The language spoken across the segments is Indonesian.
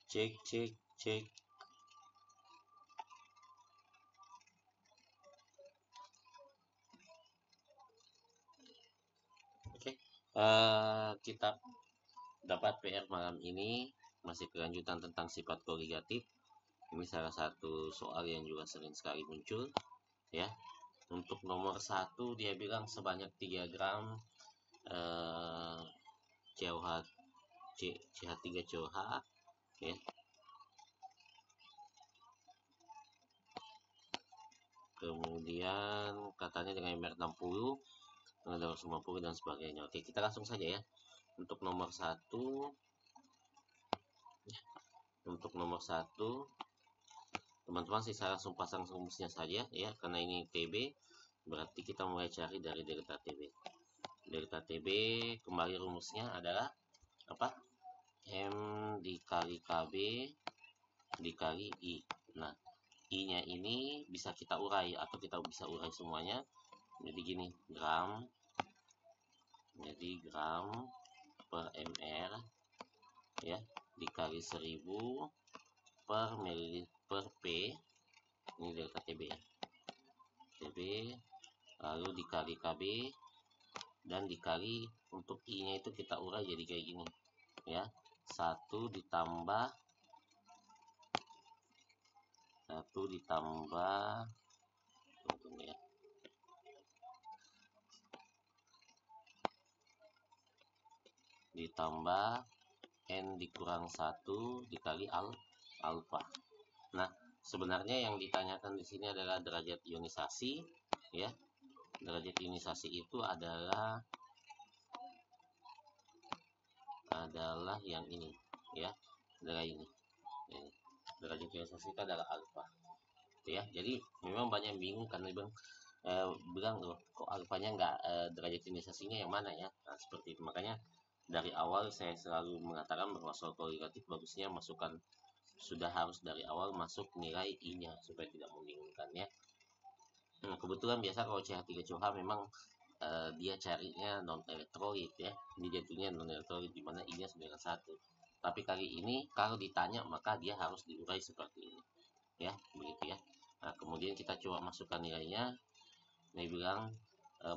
Cek cek cek. Oke, kita dapat PR malam ini masih kelanjutan tentang sifat koligatif. Ini salah satu soal yang juga sering sekali muncul, ya. Untuk nomor 1 dia bilang sebanyak 3 gram COH CH3 COH, ya. Kemudian katanya dengan MR 60, dengan 250 dan sebagainya. Oke, kita langsung saja ya. Untuk nomor 1, teman-teman sih saya langsung pasang rumusnya saja ya, karena ini TB, berarti kita mulai cari dari delta TB. Delta TB kembali rumusnya adalah apa? M dikali KB dikali I. Nah, I-nya ini bisa kita urai atau kita bisa urai semuanya. Jadi gini, gram per mr ya dikali 1000 per ml per P. Ini delta TB ya. TB lalu dikali KB dan dikali untuk I-nya itu kita urai jadi kayak gini ya. 1 ditambah ya. Ditambah N dikurang 1 dikali alfa. Nah, sebenarnya yang ditanyakan di sini adalah derajat ionisasi ya. Derajat ionisasi itu adalah yang ini ya. Adalah ini. Derajat ionisasi itu adalah alfa. Ya, jadi memang banyak yang bingung karena bilang loh, kok alfanya nggak derajat ionisasinya yang mana ya. Nah, seperti itu. Makanya dari awal saya selalu mengatakan bahwa soal koligatif bagusnya sudah harus dari awal masuk nilai I-nya supaya tidak membingungkan ya. Kebetulan biasa kalau CH3COH memang dia carinya non elektrolit ya, dia jatuhnya non elektrolit di mana I-nya 91. Tapi kali ini kalau ditanya maka dia harus diurai seperti ini ya, begitu ya. Nah, kemudian kita coba masukkan nilainya. Ini bilang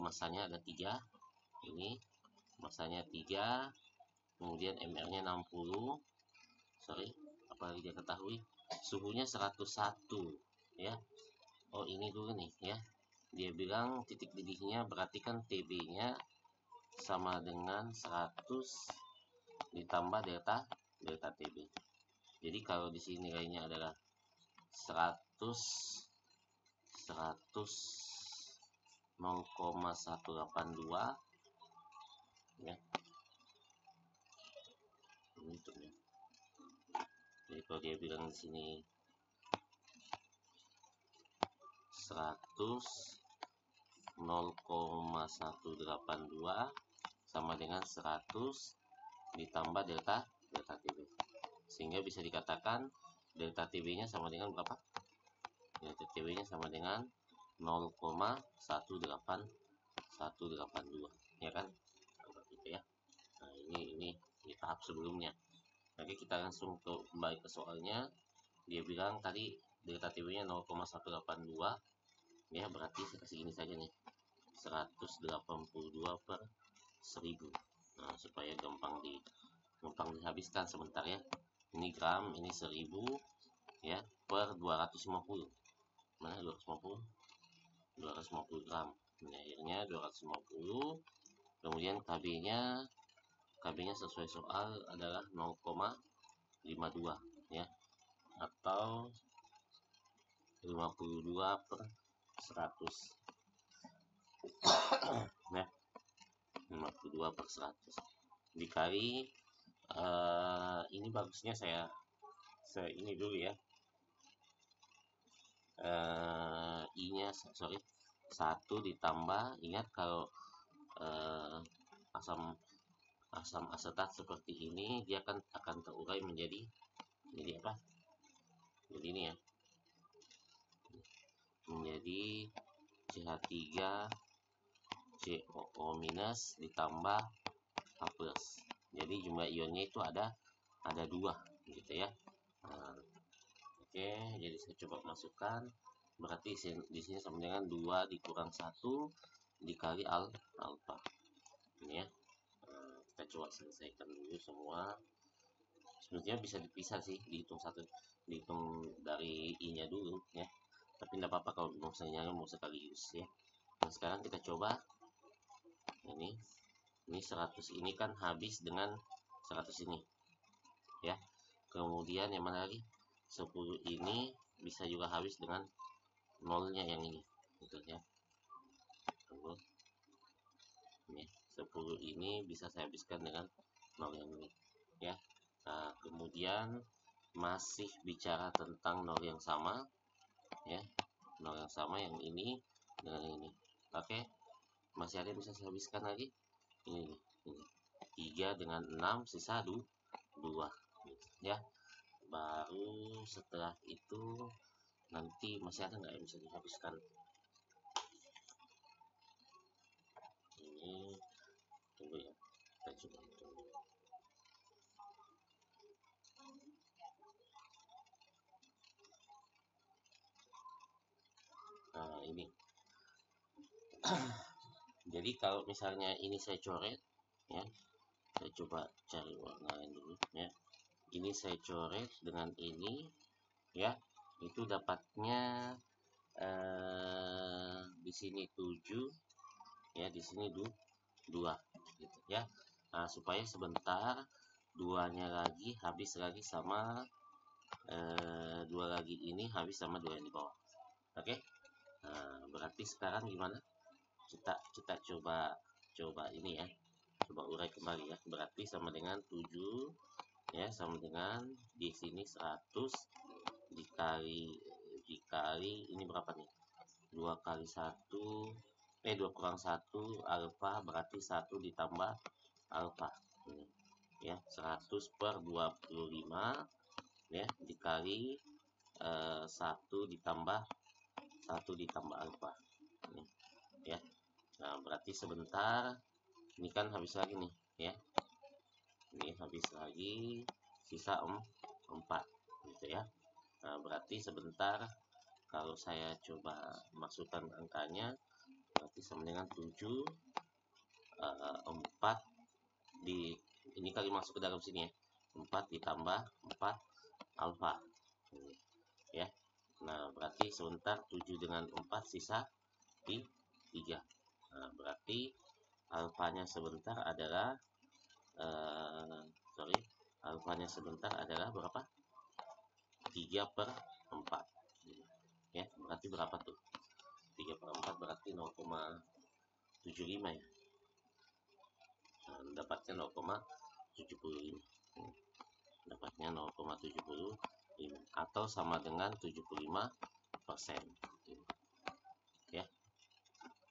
masanya ada 3, ini masanya 3, kemudian MR-nya 60, apalagi dia ketahui, suhunya 101 ya. Oh, ini dulu nih ya, dia bilang titik didihnya berarti kan TB-nya sama dengan 100 ditambah delta TB. Jadi kalau di sini nilainya adalah 100 0,182 ya. Untuk ya. Jadi kalau dia bilang di sini 100 0,182 sama dengan 100 ditambah delta TB. Sehingga bisa dikatakan delta TB-nya sama dengan berapa? Delta TB-nya sama dengan 0,18182 ya kan? Gitu ya. Nah, ini di tahap sebelumnya. Oke, kita langsung kembali ke soalnya. Dia bilang tadi delta TB-nya 0,182 ya, berarti segini saja nih, 182 per 1000. Nah, supaya gampang dihabiskan sebentar ya. Ini gram, ini 1000 ya, per 250. Mana 250? 250 gram. Ini akhirnya 250. Kemudian KB-nya sesuai soal adalah 0,52 ya, atau 52 per 100 ya, 52 per 100 dikali ini bagusnya saya ini dulu ya, I-nya 1 ditambah, ingat kalau asam asetat seperti ini dia akan terurai menjadi apa? Jadi ini ya, menjadi CH3COO minus ditambah H plus. Jadi jumlah ionnya itu ada 2 gitu ya. Nah, oke, jadi saya coba masukkan, berarti di sini sama dengan 2 dikurang 1 dikali alfa ini ya. Nah, kita coba selesaikan dulu semua. Sebenarnya bisa dipisah sih, dihitung dari i nya dulu ya, tapi tidak apa-apa kalau misalnya mau sekaligus ya. Nah sekarang kita coba ini 100 ini kan habis dengan 100 ini ya. Kemudian yang mana lagi, 10 ini bisa juga habis dengan nolnya yang ini gitu ya. Tunggu, ini 10 ini bisa saya habiskan dengan nol yang ini ya. Nah kemudian masih bicara tentang nol yang sama ya, nol yang sama yang ini dengan ini. Oke, masih ada yang bisa saya habiskan lagi, ini 3 dengan 6 sisa 2 ya. Baru setelah itu nanti masih ada nggak yang bisa dihabiskan, ini tunggu ya, kita coba tunggu. Nah ini jadi kalau misalnya ini saya coret ya, saya coba cari warna lain dulu ya. Ini saya coret dengan ini ya, itu dapatnya di sini 7 ya, di sini 2 gitu ya. Nah, supaya sebentar duanya lagi habis lagi sama 2 lagi ini habis sama 2 yang di bawah. Oke. Nah, berarti sekarang gimana? Kita coba ini ya. Coba urai kembali ya. Berarti sama dengan 7 ya, sama dengan di sini 100 dikali ini berapa nih? 2 kali 1 2 kurang 1 alfa, berarti 1 ditambah alfa ini ya, 100 per 25 ya, dikali 1 ditambah alfa ini ya. Nah berarti sebentar ini kan habis lagi nih ya, ini habis lagi sisa 4 gitu ya. Nah berarti sebentar kalau saya coba masukkan angkanya, berarti sama dengan 7 4 di ini kali masuk ke dalam sini ya, 4 ditambah 4 alfa ini ya. Nah berarti sebentar 7 dengan 4 sisa di 3. Nah berarti alfanya sebentar adalah alfanya sebentar adalah berapa, 3 per 4 ya. Berarti berapa tuh, 3 per 4 berarti 0,75 ya. Nah, dapatnya 0,75, dapatnya 0,75 atau sama dengan 75% ya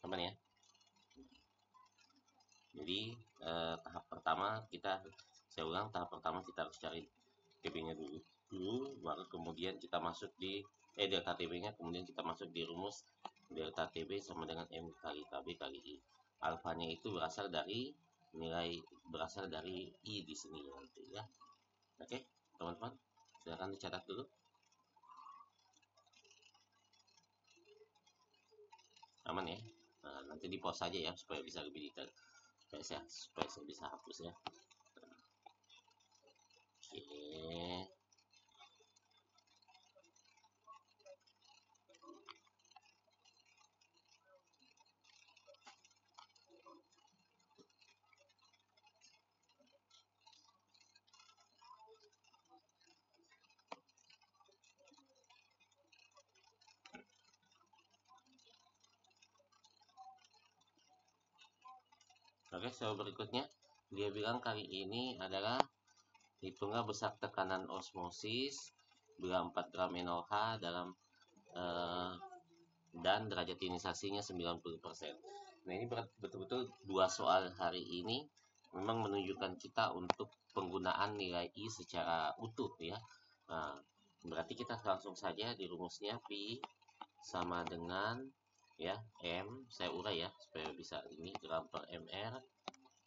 teman ya. Jadi tahap pertama saya ulang, tahap pertama kita harus cari TB nya dulu, baru kemudian kita masuk di delta TB nya, kemudian kita masuk di rumus delta TB sama dengan M kali KB kali I. Alfanya itu berasal dari I di sini nanti ya. Oke teman-teman, silakan dicatat dulu. Aman ya. Nah, nanti di pause saja ya supaya bisa lebih detail, supaya saya bisa hapus ya. Oke. Oke, soal berikutnya dia bilang kali ini adalah hitunglah besar tekanan osmosis bila 4 gram NaOH dalam dan derajat ionisasinya 90%. Nah ini betul-betul dua soal hari ini memang menunjukkan kita untuk penggunaan nilai I secara utuh ya. Nah, berarti kita langsung saja di rumusnya Pi sama dengan ya M, saya urai ya supaya bisa ini, gram per mr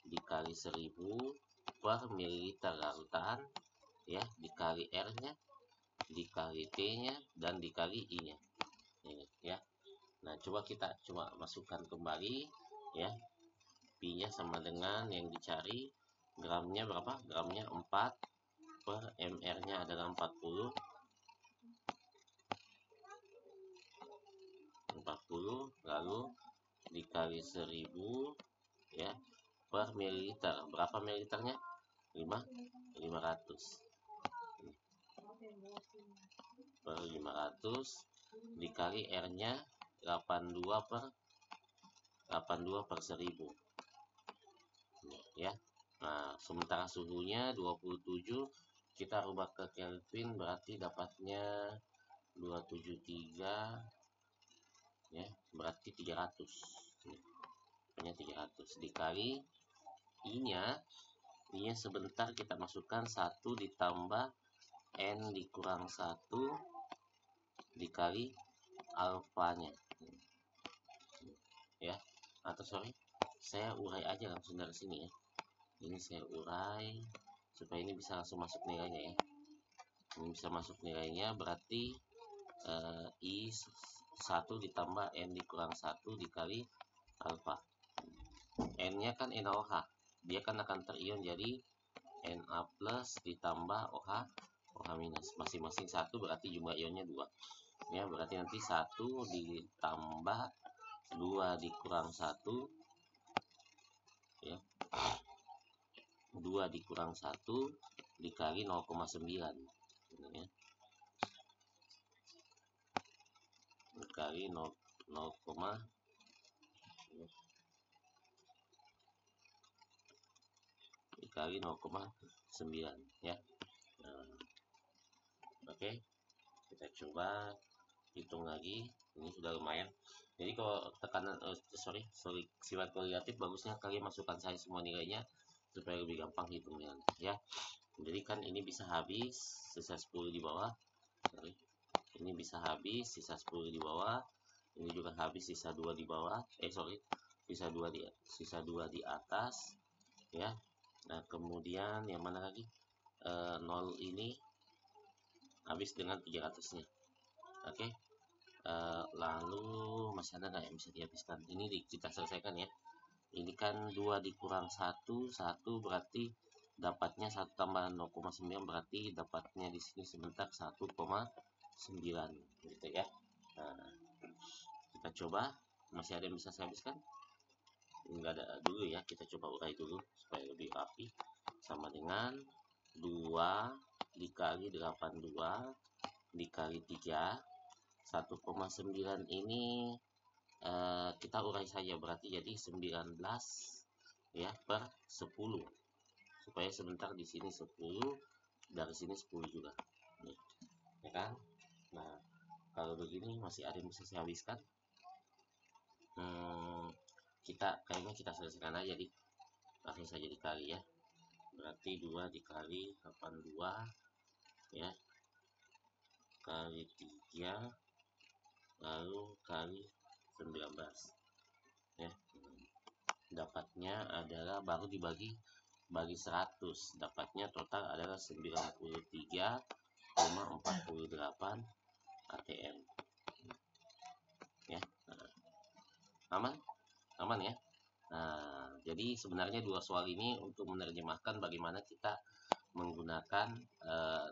dikali 1000 per mililiter larutan ya, dikali R nya dikali T-nya dan dikali I-nya. Ini ya. Nah, coba kita masukkan kembali ya. Pi-nya sama dengan yang dicari, gramnya berapa? Gramnya 4 per mR-nya adalah 40 lalu dikali 1000 ya per mililiter. Berapa mililiternya? 500 per 500 dikali R-nya 82 per 1000 ya. Nah, sementara suhunya 27, kita rubah ke Kelvin, berarti dapatnya 273 ya, berarti 300. Ini 300 dikali I-nya sebentar kita masukkan 1 ditambah N dikurang 1 dikali alfanya ya. Atau sorry, saya urai aja langsung dari sini ya. Ini saya urai supaya ini bisa langsung masuk nilainya ya. Ini bisa masuk nilainya, berarti I 1 ditambah N dikurang 1 dikali alfa. N nya kan NaOH, dia kan akan terion jadi Na plus ditambah OH minus, masing-masing 1 berarti jumlah ionnya 2 ya. Berarti nanti 1 ditambah 2 dikurang 1 ya, 2 dikurang 1 dikali 0,9 ini ya, dikali 0,9 dikali 0,9 ya. Nah, oke, kita coba hitung lagi. Ini sudah lumayan. Jadi kalau tekanan sifat korelatif, bagusnya kalian masukkan saya semua nilainya supaya lebih gampang hitungnya ya. Jadi kan ini bisa habis, sisa 10 di bawah. Ini bisa habis, sisa 10 di bawah. Ini juga habis, sisa 2 di bawah. Sisa 2 di atas ya. Nah, kemudian yang mana lagi? 0 ini habis dengan 300-nya. Oke. Lalu masih ada nggak yang bisa dihabiskan? Ini kita selesaikan ya. Ini kan 2 dikurang 1 berarti dapatnya 1 tambah 0,9 berarti dapatnya di sini sebentar 1,9 gitu ya. Nah, kita coba, masih ada yang bisa saya habiskan? Enggak ada dulu ya, kita coba urai dulu supaya lebih rapi. Sama dengan 2 dikali 82 dikali 3, 1,9 ini kita urai saja, berarti jadi 19 ya per 10 supaya sebentar di sini 10, dari sini 10 juga nih ya kan. Nah, kalau begini masih ada yang bisa saya habiskan. Kayaknya kita selesaikan aja, jadi langsung saja dikali ya. Berarti 2 dikali 82 ya kali 3 lalu kali 19 ya. Dapatnya adalah baru bagi 100, dapatnya total adalah 93,48 atm ya. Aman ya. Nah, jadi sebenarnya dua soal ini untuk menerjemahkan bagaimana kita menggunakan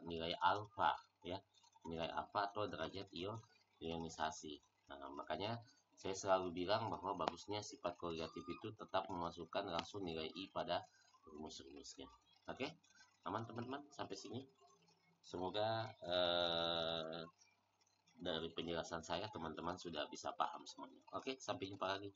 nilai alfa ya, nilai alfa atau derajat ionisasi. Nah, makanya saya selalu bilang bahwa bagusnya sifat korelatif itu tetap memasukkan langsung nilai I pada rumus-rumusnya. Oke, aman teman-teman sampai sini. Semoga dari penjelasan saya teman-teman sudah bisa paham semuanya. Oke, sampai jumpa lagi.